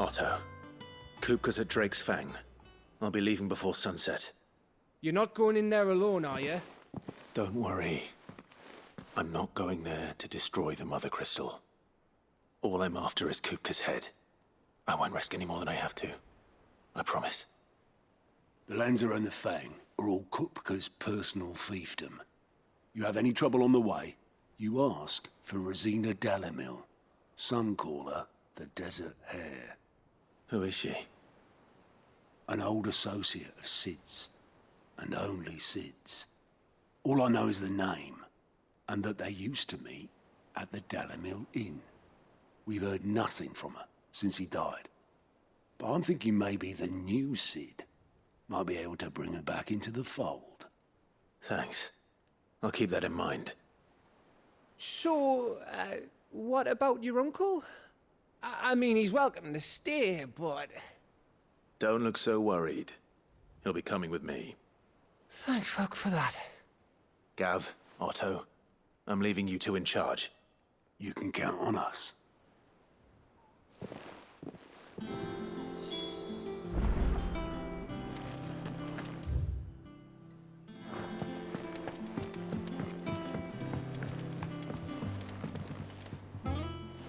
Otto. Kupka's at Drake's Fang. I'll be leaving before sunset. You're not going in there alone, are you? Don't worry. I'm not going there to destroy the Mother Crystal. All I'm after is Kupka's head. I won't risk any more than I have to. I promise. The Lanza and the Fang are all Kupka's personal fiefdom. You have any trouble on the way, you ask for Rosina Dalamil. Some call her the Desert Hare. Who is she? An old associate of Sid's, and only Sid's. All I know is the name, and that they used to meet at the Dalamil Inn. We've heard nothing from her since he died. But I'm thinking maybe the new Sid might be able to bring her back into the fold. Thanks. I'll keep that in mind. So, what about your uncle? I mean, he's welcome to stay, but... Don't look so worried. He'll be coming with me. Thank fuck for that. Gav, Otto, I'm leaving you two in charge. You can count on us.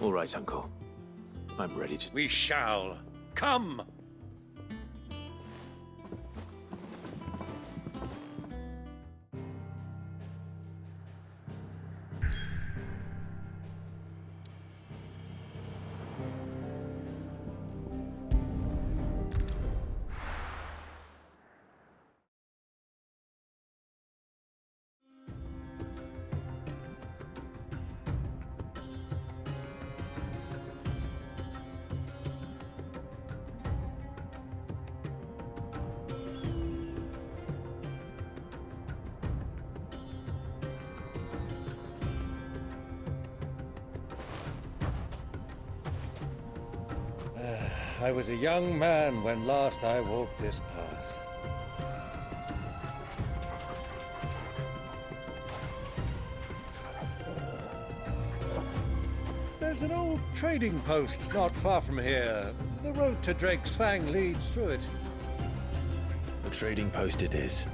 All right, Uncle. I'm ready to... We shall. Come! I was a young man when last I walked this path. There's an old trading post not far from here. The road to Drake's Fang leads through it. The trading post it is.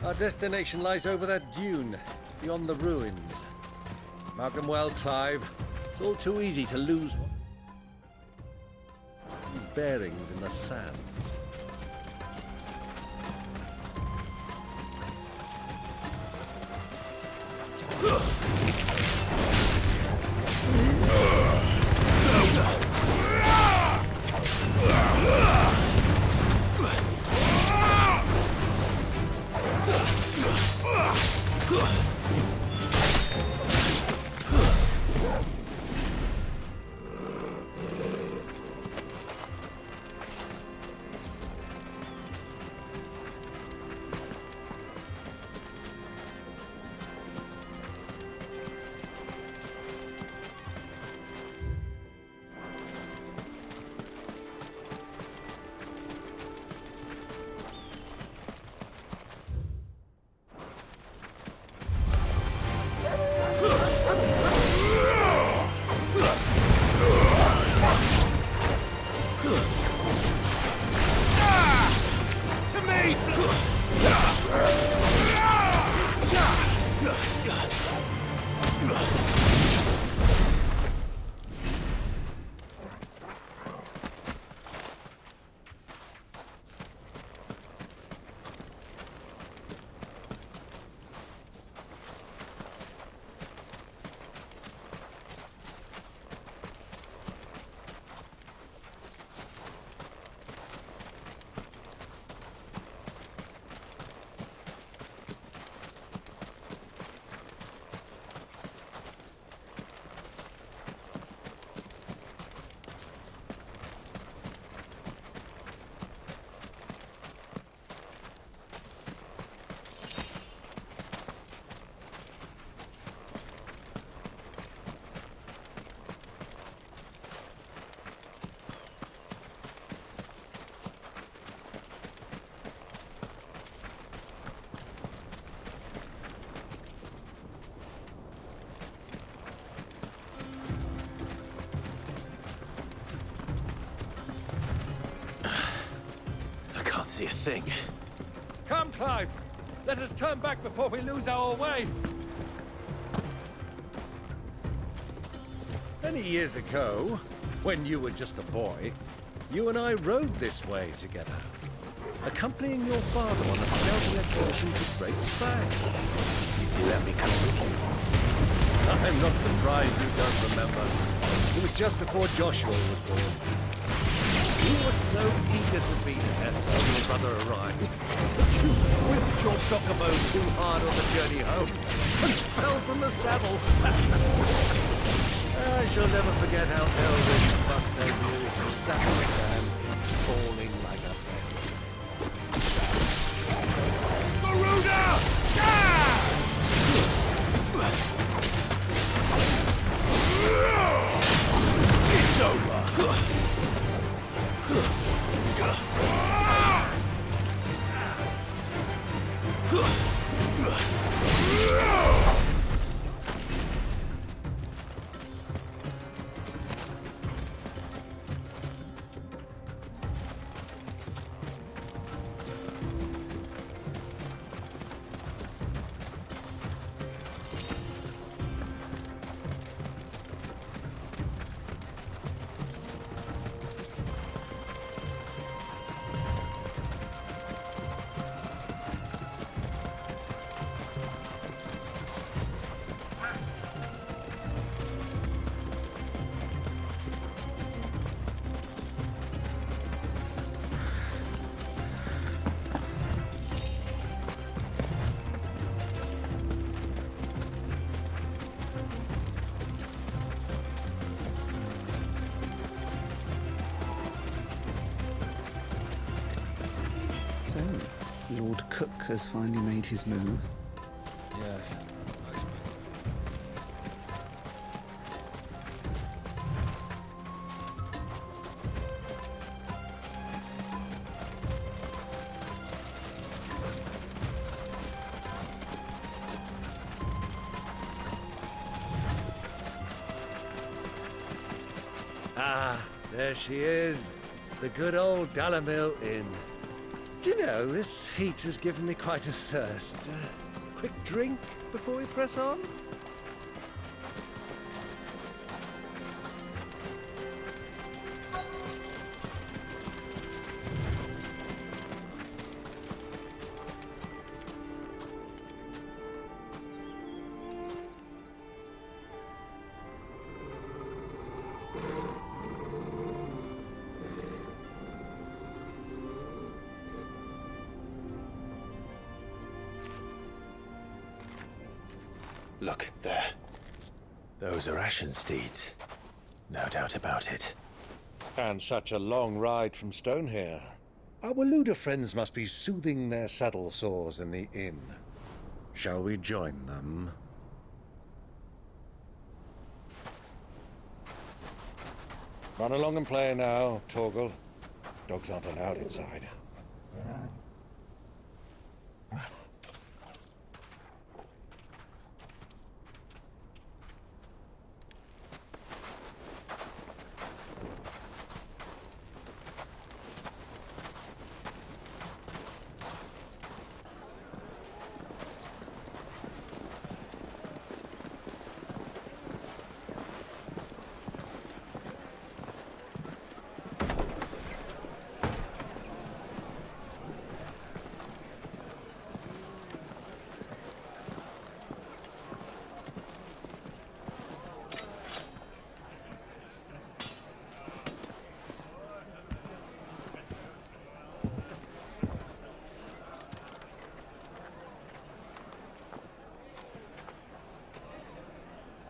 Our destination lies over that dune, beyond the ruins. Mark them well, Clive. It's all too easy to lose these bearings in the sands. thing. Come, Clive! Let us turn back before we lose our way! Many years ago, when you were just a boy, you and I rode this way together, accompanying your father on a scouting expedition to Drake's Fang. You let me come with you. I'm not surprised you don't remember. It was just before Joshua was born. You were so eager to be there when your brother arrived that you whipped your chocobo too hard on the journey home and fell from the saddle. I shall never forget how Elvis Buster you as you sat on the sand, falling like a bat. Garuda! It's over! So, Lord Cook has finally made his move. Yes. Ah, there she is. The good old Dalamil Inn. Do you know, this heat has given me quite a thirst. Quick drink before we press on? Look, there. Those are Ashen steeds. No doubt about it. And such a long ride from Stonehere. Our Waluda friends must be soothing their saddle sores in the inn. Shall we join them? Run along and play now, Torgal. Dogs aren't allowed inside.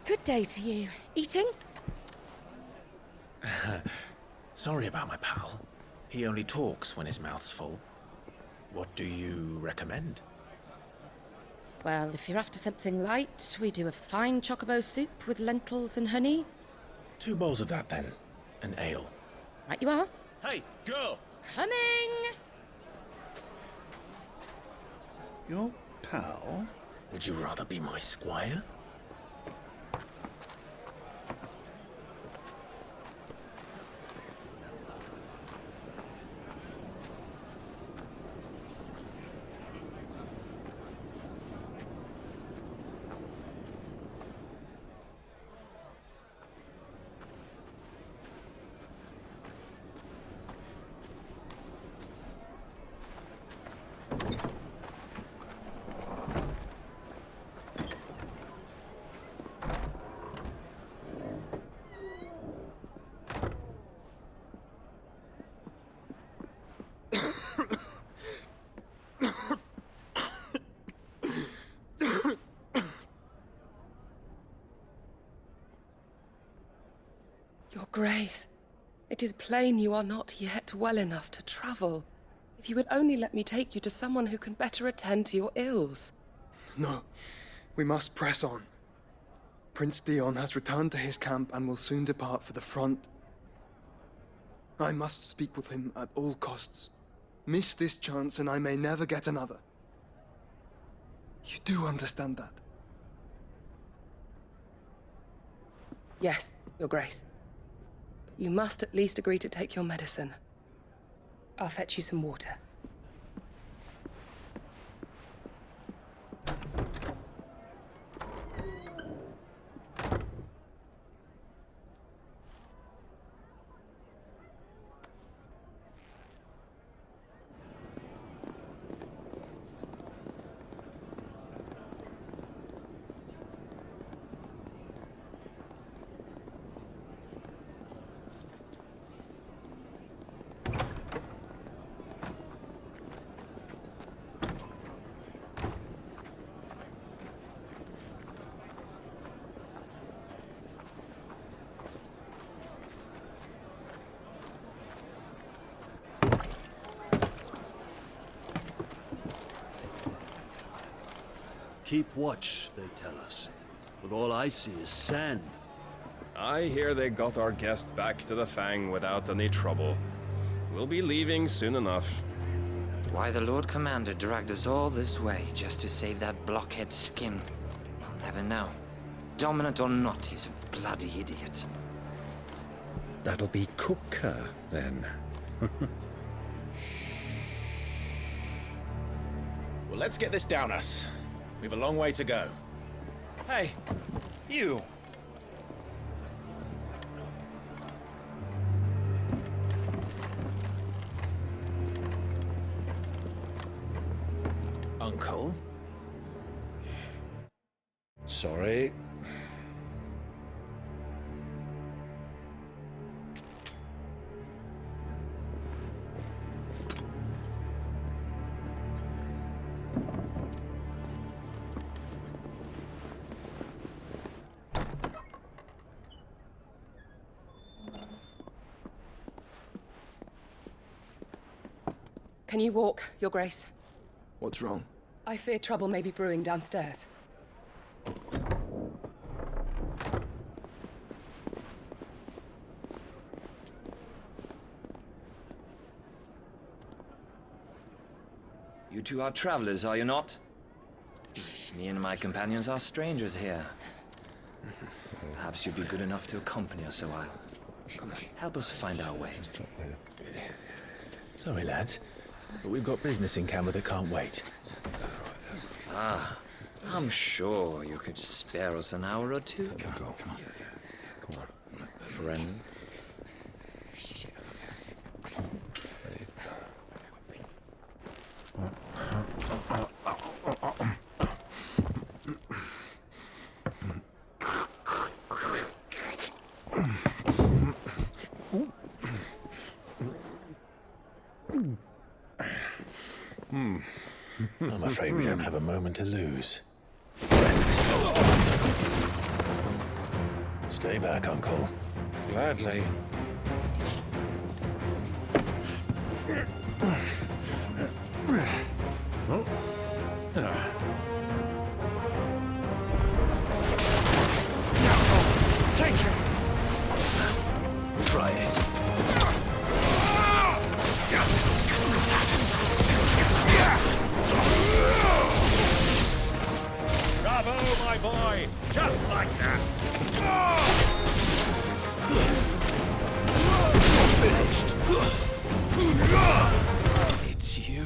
Good day to you. Eating? Sorry about my pal. He only talks when his mouth's full. What do you recommend? Well, if you're after something light, we do a fine chocobo soup with lentils and honey. 2 bowls of that, then. An ale. Right you are. Hey, girl! Coming! Your pal? Would you rather be my squire? Your Grace, it is plain you are not yet well enough to travel. If you would only let me take you to someone who can better attend to your ills. No, we must press on. Prince Dion has returned to his camp and will soon depart for the front. I must speak with him at all costs. Miss this chance and I may never get another. You do understand that? Yes, Your Grace. But you must at least agree to take your medicine. I'll fetch you some water. Keep watch, they tell us. But all I see is sand. I hear they got our guest back to the Fang without any trouble. We'll be leaving soon enough. Why the Lord Commander dragged us all this way just to save that blockhead skin, I'll never know. Dominant or not, he's a bloody idiot. That'll be Cooker, then. Well, let's get this down us. We've a long way to go. Hey, you. Uncle? Sorry. Can you walk, Your Grace? What's wrong? I fear trouble may be brewing downstairs. You two are travelers, are you not? Me and my companions are strangers here. Perhaps you'd be good enough to accompany us a while. Help us find our way. Sorry, lads, but we've got business in camera that can't wait. Ah, I'm sure you could spare us an hour or two. Come on. Friend. I'm afraid we don't have a moment to lose. Stay back, Uncle. Gladly. Try it. Bravo, my boy! Just like that! Finished. It's you.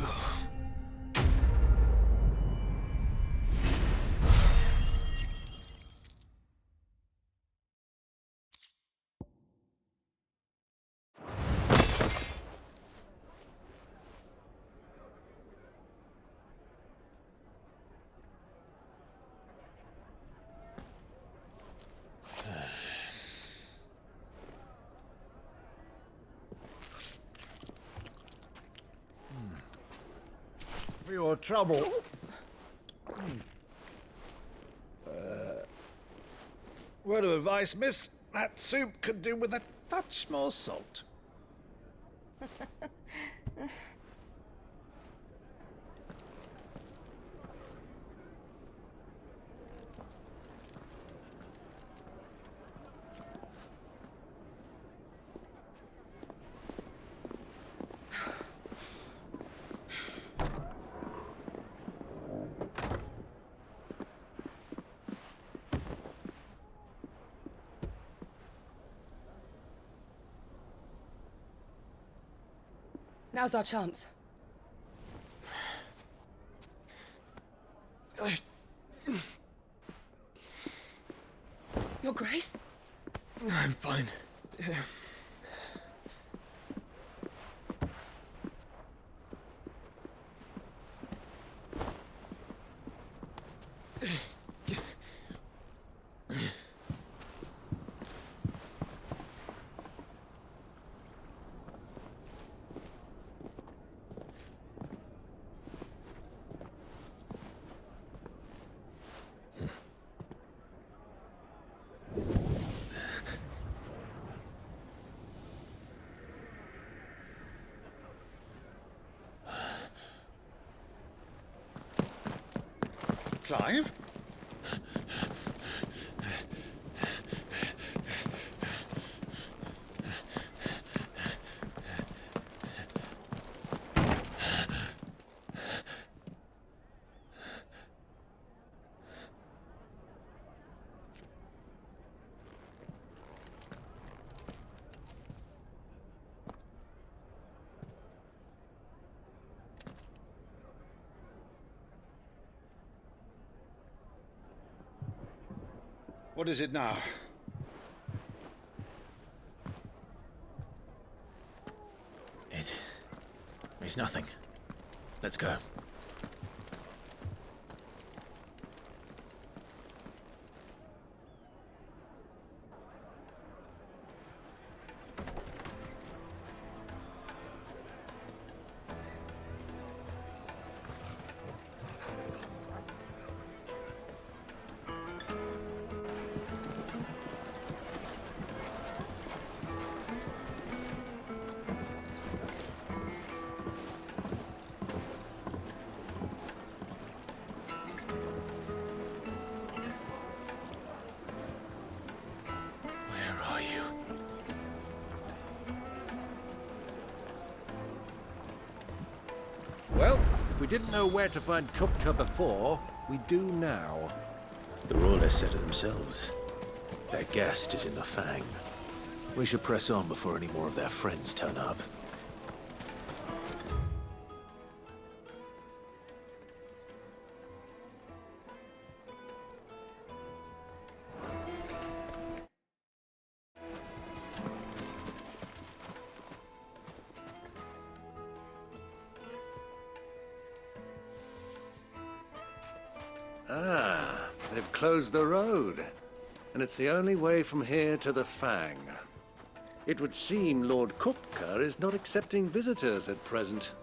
For your trouble. Word of advice, miss. That soup could do with a touch more salt. Now's our chance. Your Grace? I'm fine. Clive? What is it now? It's nothing. Let's go. Well, if we didn't know where to find Kupka before, we do now. The Royalists said it themselves. Their guest is in the Fang. We should press on before any more of their friends turn up. Ah, they've closed the road. And it's the only way from here to the Fang. It would seem Lord Kupka is not accepting visitors at present.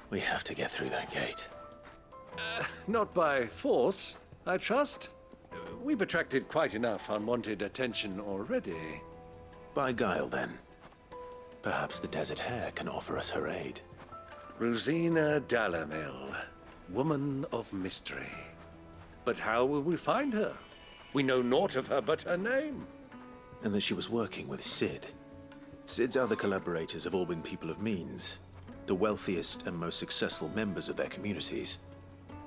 We have to get through that gate. Not by force, I trust. We've attracted quite enough unwanted attention already. By guile, then. Perhaps the Desert Hare can offer us her aid. Rosina Dalamil, woman of mystery. But how will we find her? We know naught of her but her name. And that she was working with Sid. Sid's other collaborators have all been people of means, the wealthiest and most successful members of their communities.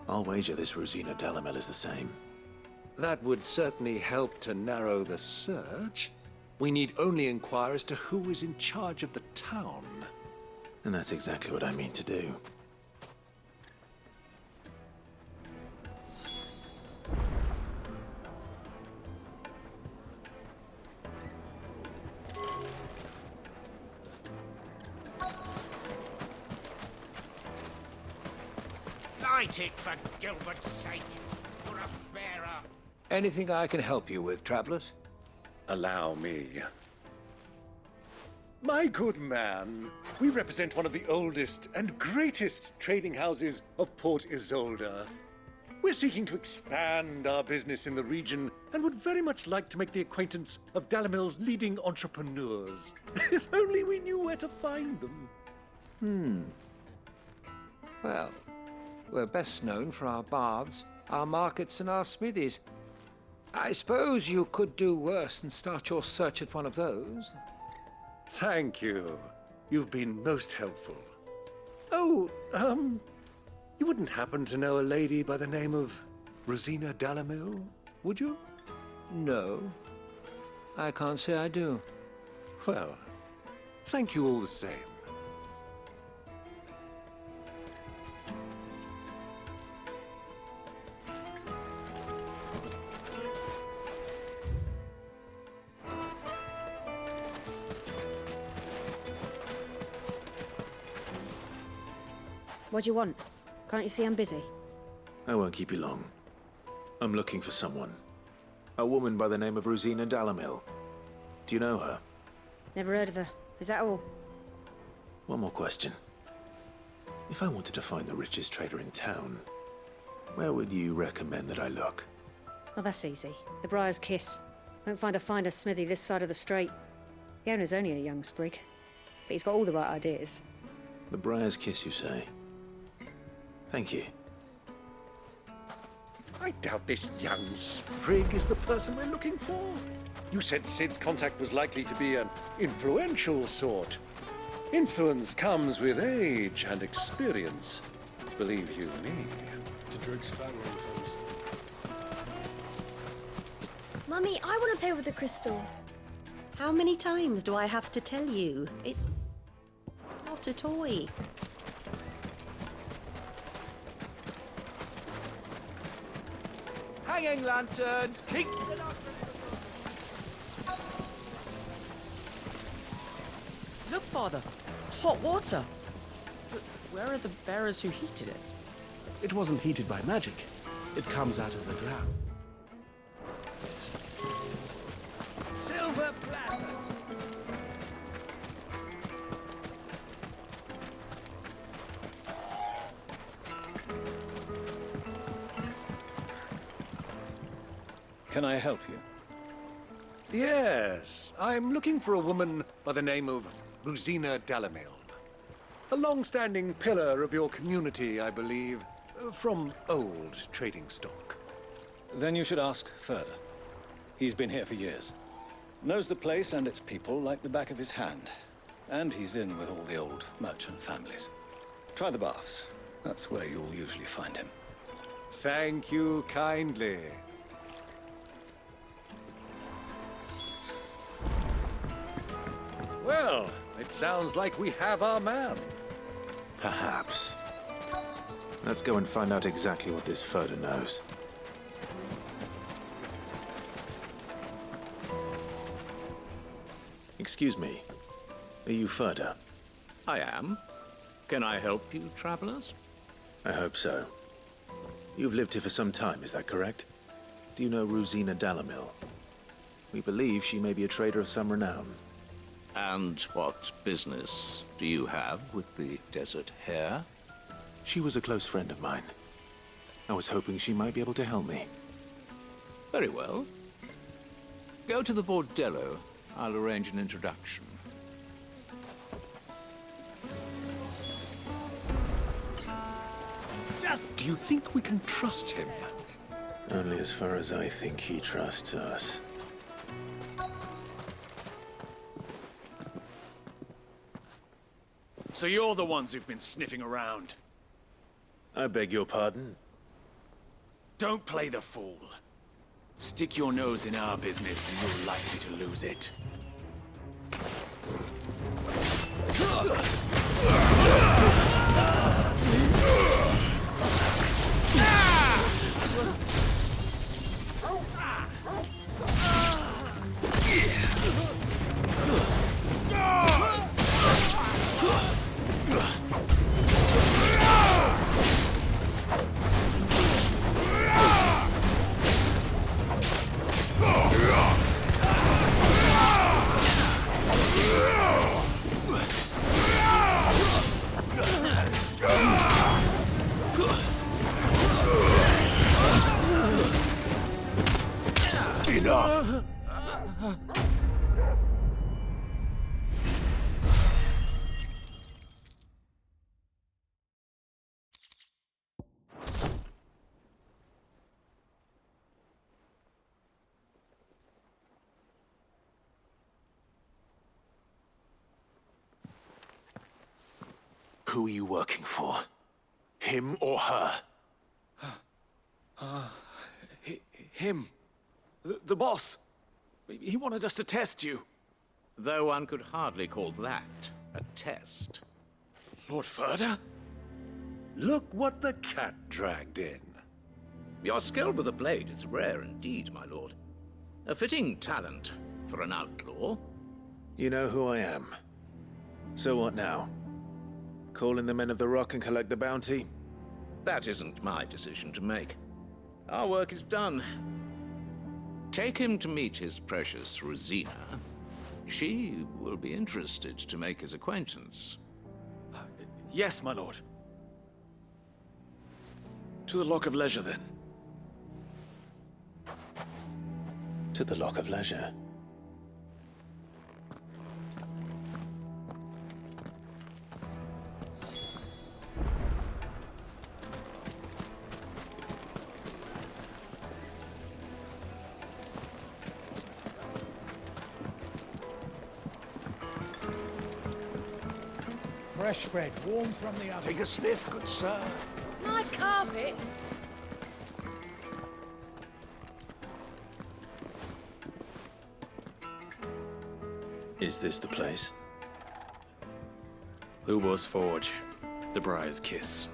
I'll wager this Rosina Dalamel is the same. That would certainly help to narrow the search. We need only inquire as to who is in charge of the town. And that's exactly what I mean to do. Light it, for Gilbert's sake. You're a bearer. Anything I can help you with, travelers? Allow me. My good man, we represent one of the oldest and greatest trading houses of Port Isolde. We're seeking to expand our business in the region and would very much like to make the acquaintance of Dalamil's leading entrepreneurs. If only we knew where to find them. Well, we're best known for our baths, our markets, and our smithies. I suppose you could do worse than start your search at one of those. Thank you. You've been most helpful. Oh, you wouldn't happen to know a lady by the name of Rosina Dalamil, would you? No, I can't say I do. Well, thank you all the same. What do you want? Can't you see I'm busy? I won't keep you long. I'm looking for someone. A woman by the name of Rosina Dalamil. Do you know her? Never heard of her. Is that all? One more question. If I wanted to find the richest trader in town, where would you recommend that I look? Oh, that's easy. The Briar's Kiss. Won't find a finer smithy this side of the strait. The owner's only a young sprig, but he's got all the right ideas. The Briar's Kiss, you say? Thank you. I doubt this young sprig is the person we're looking for. You said Sid's contact was likely to be an influential sort. Influence comes with age and experience, believe you me. To Drig's family, Thomas. Mummy, I want to play with the crystal. How many times do I have to tell you? It's not a toy. Hanging lanterns, keep it up. Look, Father! Hot water! But where are the bearers who heated it? It wasn't heated by magic. It comes out of the ground. Silver platters. Can I help you? Yes, I'm looking for a woman by the name of Rosina Dalamil. A long-standing pillar of your community, I believe, from old trading stock. Then you should ask Ferda. He's been here for years. Knows the place and its people like the back of his hand. And he's in with all the old merchant families. Try the baths. That's where you'll usually find him. Thank you kindly. Well, it sounds like we have our man. Perhaps. Let's go and find out exactly what this Ferda knows. Excuse me. Are you Ferda? I am. Can I help you, travelers? I hope so. You've lived here for some time, is that correct? Do you know Rosina Dalamil? We believe she may be a trader of some renown. And what business do you have with the Desert Hare? She was a close friend of mine. I was hoping she might be able to help me. Very well. Go to the bordello. I'll arrange an introduction. Do you think we can trust him? Only as far as I think he trusts us. So you're the ones who've been sniffing around? I beg your pardon? Don't play the fool. Stick your nose in our business and you're likely to lose it. Enough! Who are you working for? Him or her? Him. The boss. He wanted us to test you. Though one could hardly call that a test. Lord Furder? Look what the cat dragged in. Your skill with the blade is rare indeed, my lord. A fitting talent for an outlaw. You know who I am. So what now? Call in the Men of the Rock and collect the bounty? That isn't my decision to make. Our work is done. Take him to meet his precious Rosina. She will be interested to make his acquaintance. Yes, my lord. To the Lock of Leisure, then. To the Lock of Leisure. Fresh bread, warm from the oven. Take a sniff, good sir. My carpet. Is this the place? Lubor's Forge. The Briar's Kiss.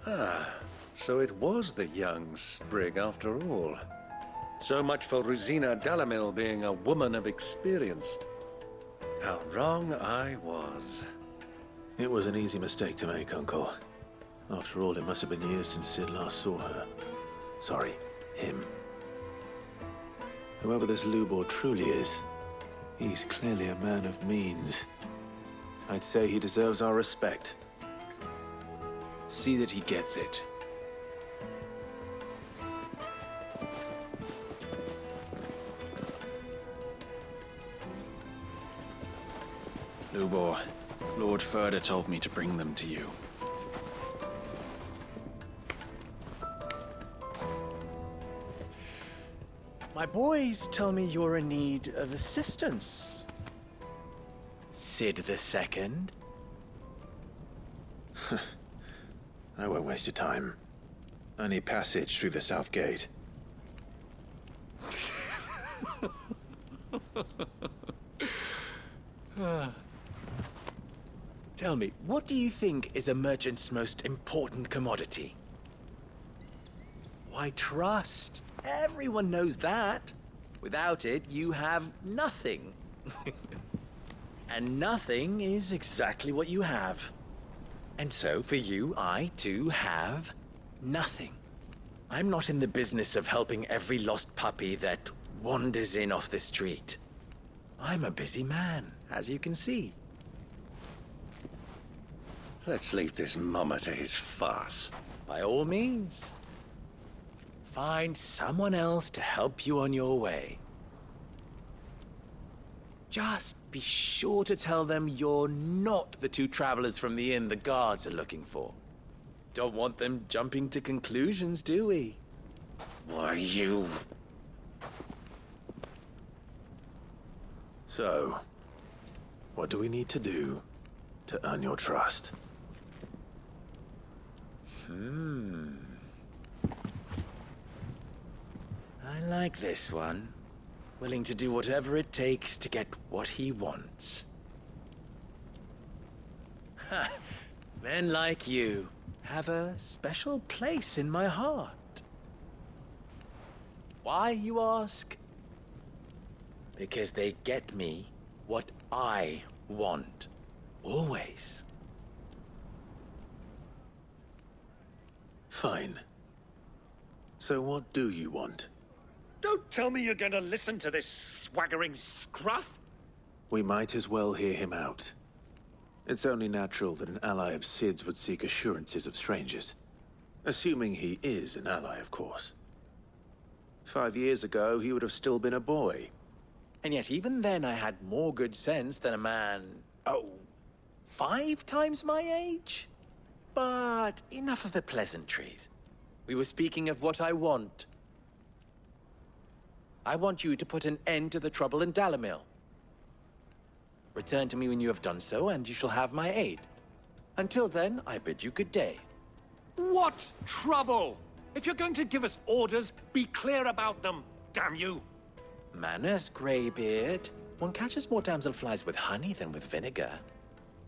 Ah, so it was the young sprig after all. So much for Rosina Dalamil being a woman of experience. How wrong I was. It was an easy mistake to make, Uncle. After all, it must have been years since Sid last saw her. Sorry, him. Whoever this Lubor truly is, he's clearly a man of means. I'd say he deserves our respect. See that he gets it. Lubor, Lord Furder told me to bring them to you. My boys tell me you're in need of assistance. Sid the Second. I won't waste your time. I need passage through the south gate. Tell me, what do you think is a merchant's most important commodity? Why, trust. Everyone knows that. Without it, you have nothing. And nothing is exactly what you have. And so, for you, I, too, have nothing. I'm not in the business of helping every lost puppy that wanders in off the street. I'm a busy man, as you can see. Let's leave this mummer to his farce. By all means. Find someone else to help you on your way. Just be sure to tell them you're not the two travelers from the inn the guards are looking for. Don't want them jumping to conclusions, do we? Why, you... So, what do we need to do to earn your trust? I like this one. Willing to do whatever it takes to get what he wants. Ha! Men like you have a special place in my heart. Why, you ask? Because they get me what I want. Always. Fine. So what do you want? Don't tell me you're going to listen to this swaggering scruff! We might as well hear him out. It's only natural that an ally of Sid's would seek assurances of strangers. Assuming he is an ally, of course. 5 years ago, he would have still been a boy. And yet even then I had more good sense than a man, 5 times my age? But enough of the pleasantries. We were speaking of what I want. I want you to put an end to the trouble in Dalamil. Return to me when you have done so, and you shall have my aid. Until then, I bid you good day. What trouble? If you're going to give us orders, be clear about them, damn you! Manners, Greybeard. One catches more damselflies with honey than with vinegar.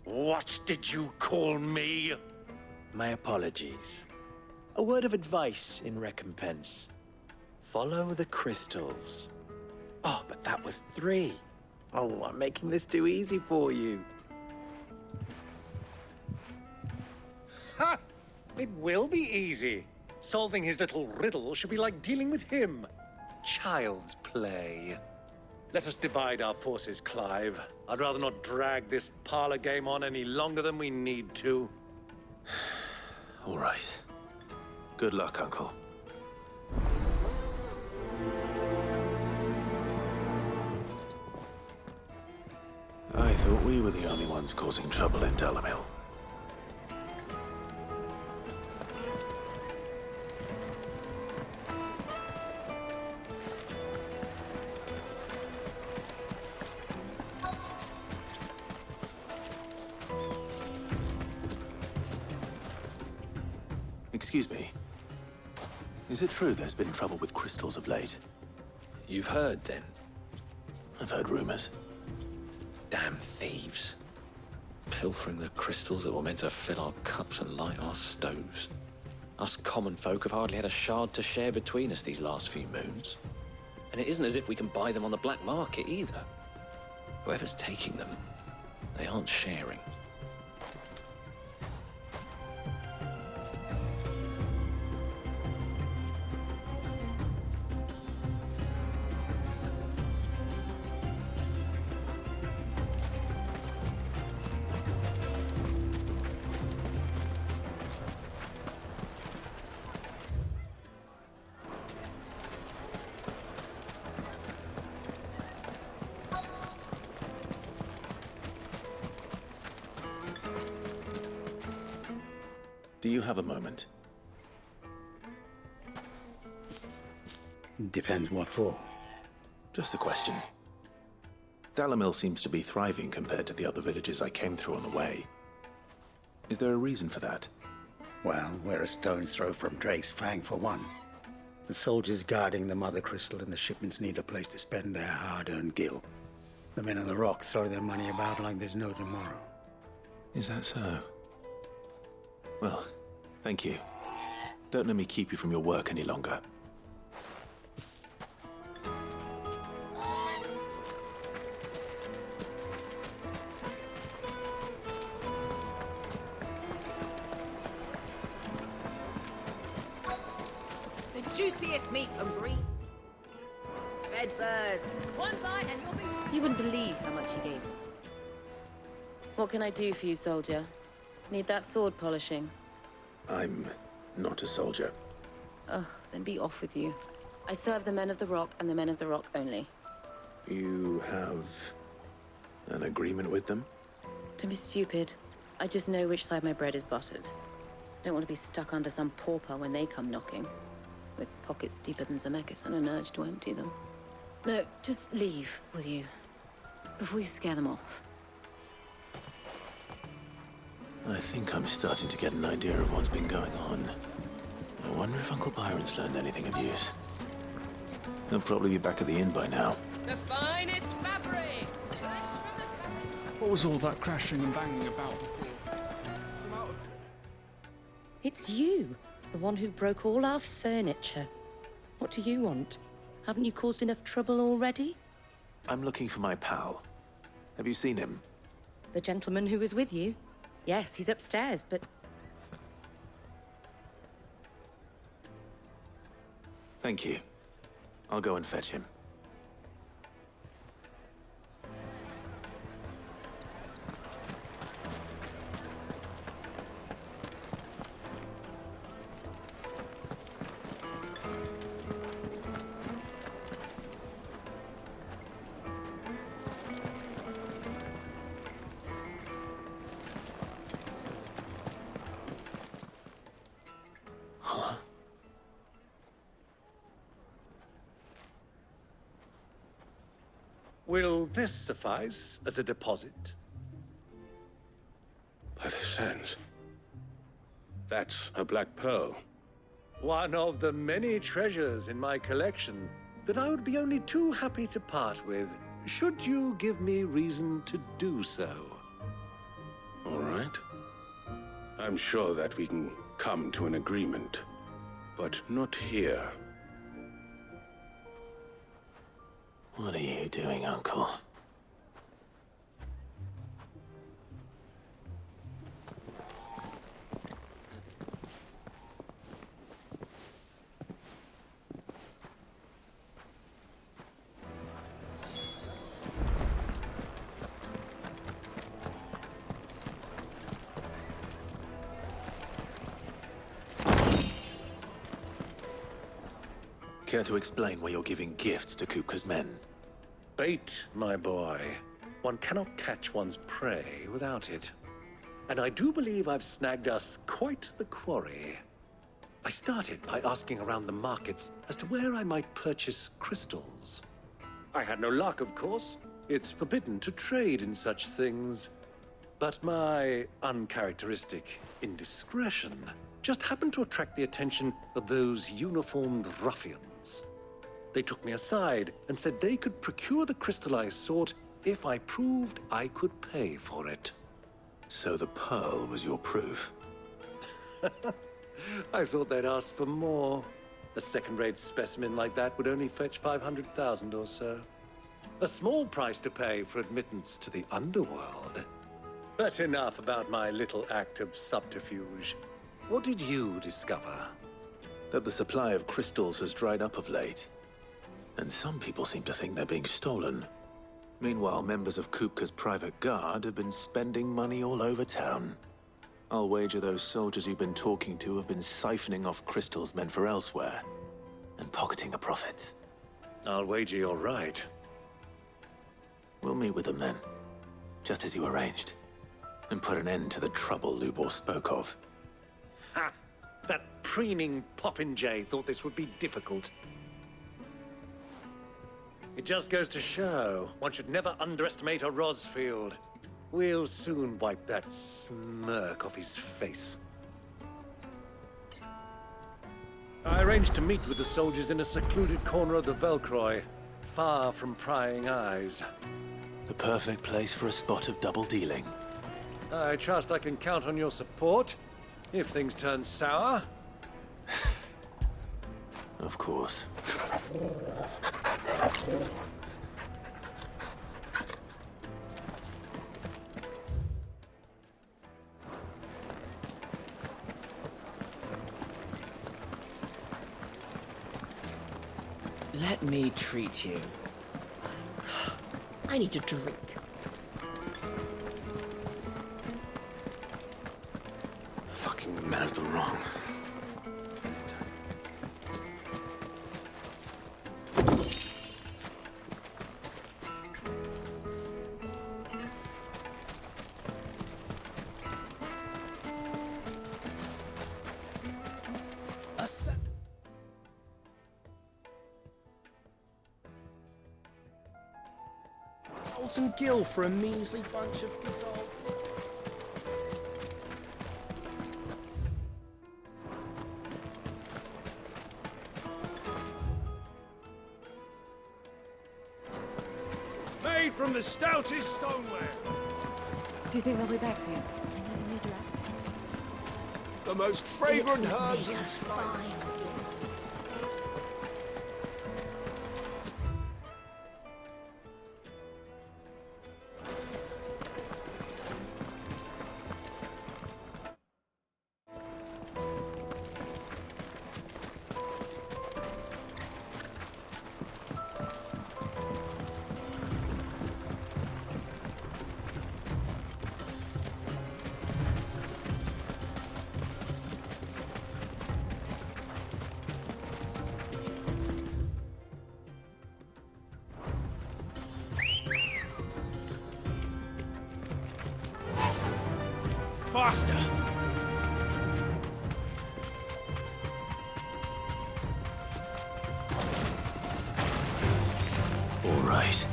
What did you call me? My apologies. A word of advice in recompense. Follow the crystals. Oh, but that was 3. Oh, I'm making this too easy for you. Ha! It will be easy. Solving his little riddle should be like dealing with him. Child's play. Let us divide our forces, Clive. I'd rather not drag this parlor game on any longer than we need to. All right. Good luck, Uncle. I thought we were the only ones causing trouble in Dalamil. Excuse me. Is it true there's been trouble with crystals of late? You've heard, then? I've heard rumors. Damn thieves. Pilfering the crystals that were meant to fill our cups and light our stoves. Us common folk have hardly had a shard to share between us these last few moons. And it isn't as if we can buy them on the black market either. Whoever's taking them, they aren't sharing. Do you have a moment? Depends what for. Just a question. Dalamil seems to be thriving compared to the other villages I came through on the way. Is there a reason for that? Well, we're a stone's throw from Drake's Fang for one. The soldiers guarding the Mother Crystal and the shipments need a place to spend their hard-earned gil. The men of the Rock throw their money about like there's no tomorrow. Is that so? Well, thank you. Don't let me keep you from your work any longer. The juiciest meat from green. It's fed birds. One bite and you'll be... You wouldn't believe how much he gave. What can I do for you, soldier? Need that sword polishing? I'm not a soldier. Ugh, then be off with you. I serve the men of the Rock and the men of the Rock only. You have an agreement with them? Don't be stupid. I just know which side my bread is buttered. Don't want to be stuck under some pauper when they come knocking. With pockets deeper than Zemeckis and an urge to empty them. No, just leave, will you? Before you scare them off. I think I'm starting to get an idea of what's been going on. I wonder if Uncle Byron's learned anything of use. He'll probably be back at the inn by now. The finest fabrics! Fresh from the capital. What was all that crashing and banging about before? It's you, the one who broke all our furniture. What do you want? Haven't you caused enough trouble already? I'm looking for my pal. Have you seen him? The gentleman who was with you? Yes, he's upstairs, but... Thank you. I'll go and fetch him. Will this suffice as a deposit? By the sands. That's a black pearl. One of the many treasures in my collection that I would be only too happy to part with, should you give me reason to do so. All right. I'm sure that we can come to an agreement, but not here. What are you doing, Uncle? Care to explain why you're giving gifts to Kupka's men? Bait, my boy. One cannot catch one's prey without it. And I do believe I've snagged us quite the quarry. I started by asking around the markets as to where I might purchase crystals. I had no luck, of course. It's forbidden to trade in such things. But my uncharacteristic indiscretion just happened to attract the attention of those uniformed ruffians. They took me aside and said they could procure the crystal I sought if I proved I could pay for it. So the pearl was your proof? I thought they'd ask for more. A second-rate specimen like that would only fetch 500,000 or so. A small price to pay for admittance to the underworld. But enough about my little act of subterfuge. What did you discover? That the supply of crystals has dried up of late. And some people seem to think they're being stolen. Meanwhile, members of Kupka's private guard have been spending money all over town. I'll wager those soldiers you've been talking to have been siphoning off crystals meant for elsewhere, and pocketing the profits. I'll wager you're right. We'll meet with them then, just as you arranged, and put an end to the trouble Lubor spoke of. Ha! That preening popinjay thought this would be difficult. It just goes to show one should never underestimate a Rosfield. We'll soon wipe that smirk off his face. I arranged to meet with the soldiers in a secluded corner of the Velcroy, far from prying eyes. The perfect place for a spot of double dealing. I trust I can count on your support, if things turn sour. Of course. Let me treat you. I need a drink. Fucking men of the wrong. And gill for a measly bunch of gazelle. Made from the stoutest stoneware. Do you think they'll be back soon? I need a new dress. The most fragrant herbs and spices. Faster! All right.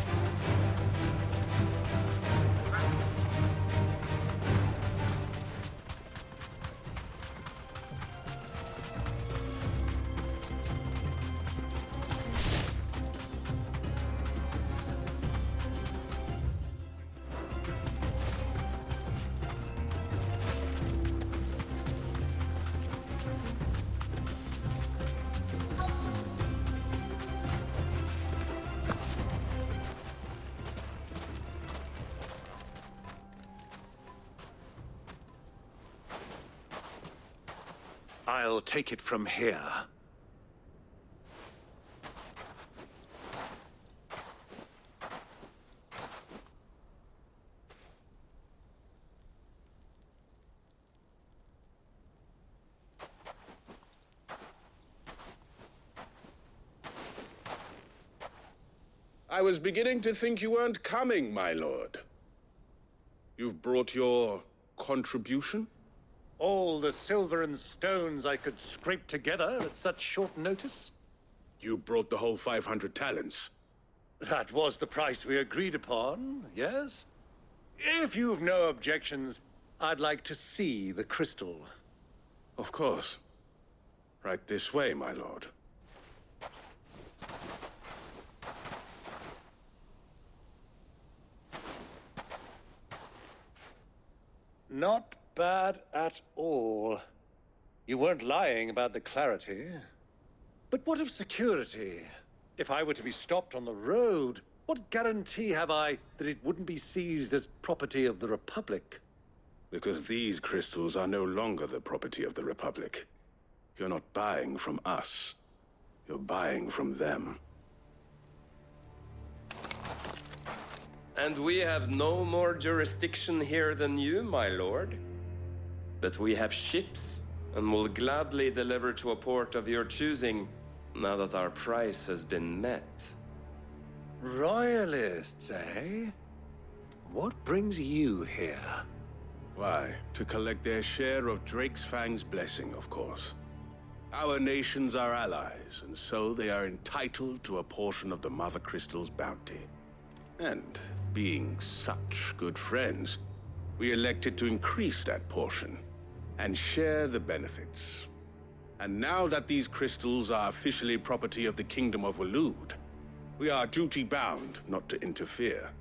I'll take it from here. I was beginning to think you weren't coming, my lord. You've brought your contribution? All the silver and stones I could scrape together at such short notice? You brought the whole 500 talents. That was the price we agreed upon, yes? If you've no objections, I'd like to see the crystal. Of course. Right this way, my lord. Not bad at all. You weren't lying about the clarity. But what of security? If I were to be stopped on the road, what guarantee have I that it wouldn't be seized as property of the Republic? Because these crystals are no longer the property of the Republic. You're not buying from us. You're buying from them. And we have no more jurisdiction here than you, my lord. But we have ships, and will gladly deliver to a port of your choosing, now that our price has been met. Royalists, eh? What brings you here? Why, to collect their share of Drake's Fang's blessing, of course. Our nations are allies, and so they are entitled to a portion of the Mother Crystal's bounty. And being such good friends, we elected to increase that portion and share the benefits. And now that these crystals are officially property of the Kingdom of Waloed, we are duty-bound not to interfere,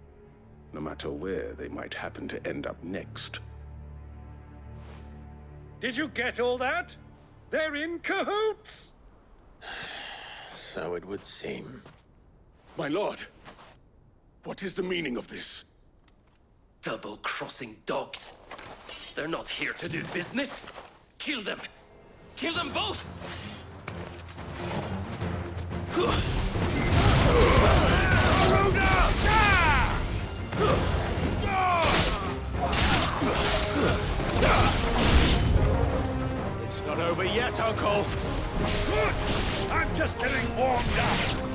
no matter where they might happen to end up next. Did you get all that? They're in cahoots! So it would seem. My lord, what is the meaning of this? Double-crossing dogs. They're not here to do business. Kill them. Kill them both! It's not over yet, Uncle. Good! I'm just getting warmed up.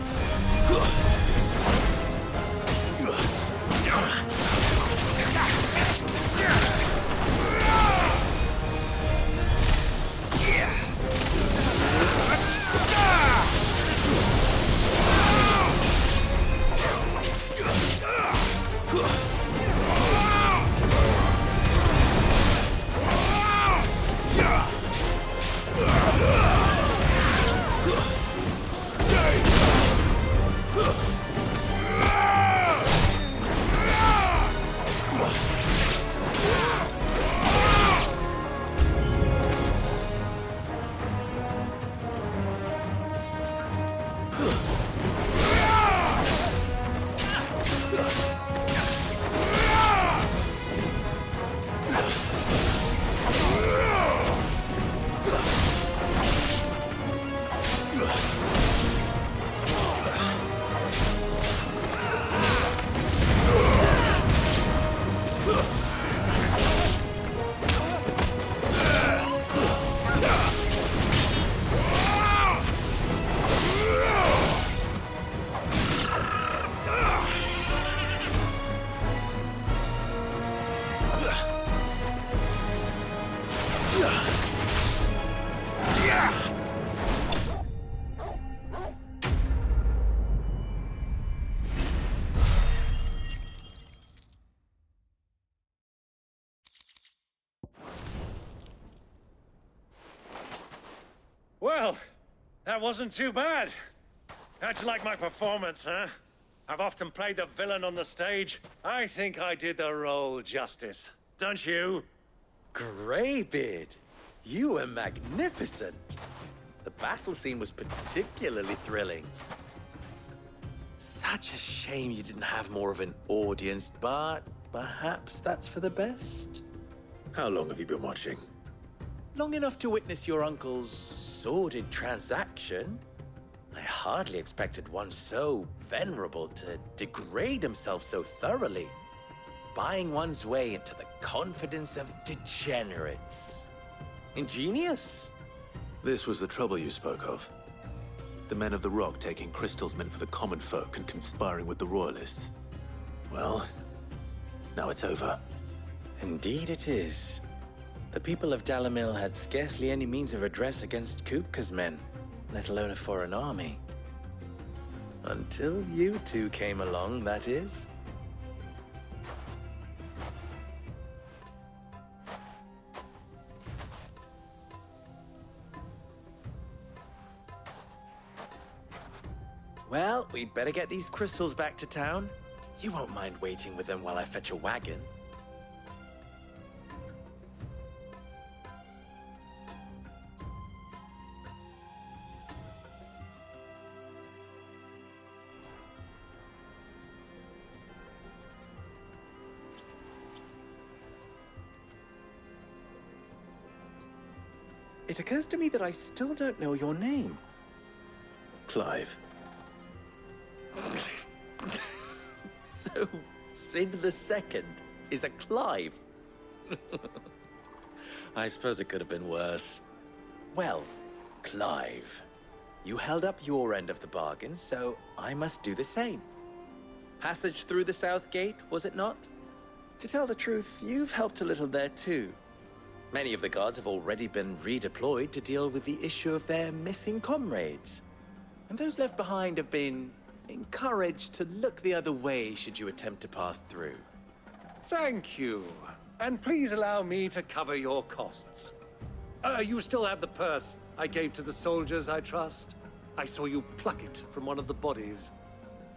Well, that wasn't too bad. How'd you like my performance, huh? I've often played the villain on the stage. I think I did the role justice. Don't you? Greybeard, you were magnificent. The battle scene was particularly thrilling. Such a shame you didn't have more of an audience, but perhaps that's for the best. How long have you been watching? Long enough to witness your uncle's sordid transaction. I hardly expected one so venerable to degrade himself so thoroughly. Buying one's way into the confidence of degenerates. Ingenious. This was the trouble you spoke of. The men of the Rock taking crystals meant for the common folk and conspiring with the Royalists. Well, now it's over. Indeed it is. The people of Dalamil had scarcely any means of redress against Kupka's men, let alone a foreign army. Until you two came along, that is. Well, we'd better get these crystals back to town. You won't mind waiting with them while I fetch a wagon. It occurs to me that I still don't know your name. Clive. So, Sid the Second is a Clive. I suppose it could have been worse. Well, Clive, you held up your end of the bargain, so I must do the same. Passage through the South Gate, was it not? To tell the truth, you've helped a little there too. Many of the guards have already been redeployed to deal with the issue of their missing comrades. And those left behind have been encouraged to look the other way should you attempt to pass through. Thank you. And please allow me to cover your costs. You still have the purse I gave to the soldiers, I trust? I saw you pluck it from one of the bodies.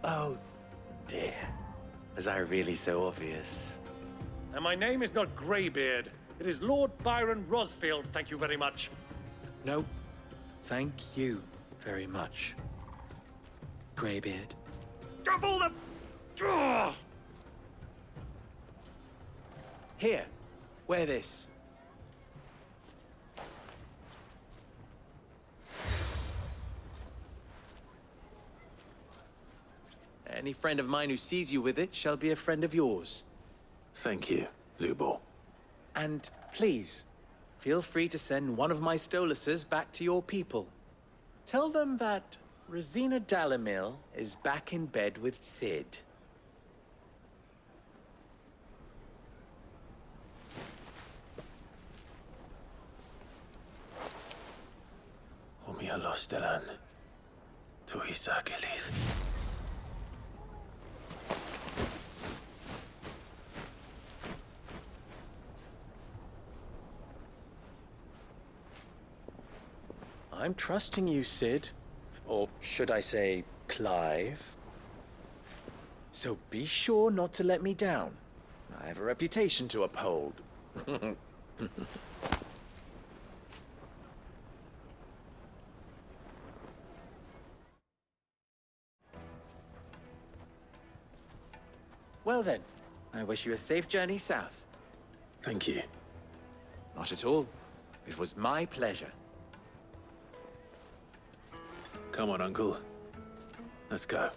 Oh, dear. Was I really so obvious? And my name is not Greybeard. It is Lord Byron Rosfield, thank you very much. No, thank you very much, Greybeard. Double the... Ugh! Here, wear this. Any friend of mine who sees you with it shall be a friend of yours. Thank you, Lubor. And please, feel free to send one of my Stoluses back to your people. Tell them that Rosina Dalamil is back in bed with Sid. Umia los delan. Tu isakelis. I'm trusting you, Sid. Or should I say, Clive. So be sure not to let me down. I have a reputation to uphold. Well then, I wish you a safe journey south. Thank you. Not at all. It was my pleasure. Come on, Uncle. Let's go.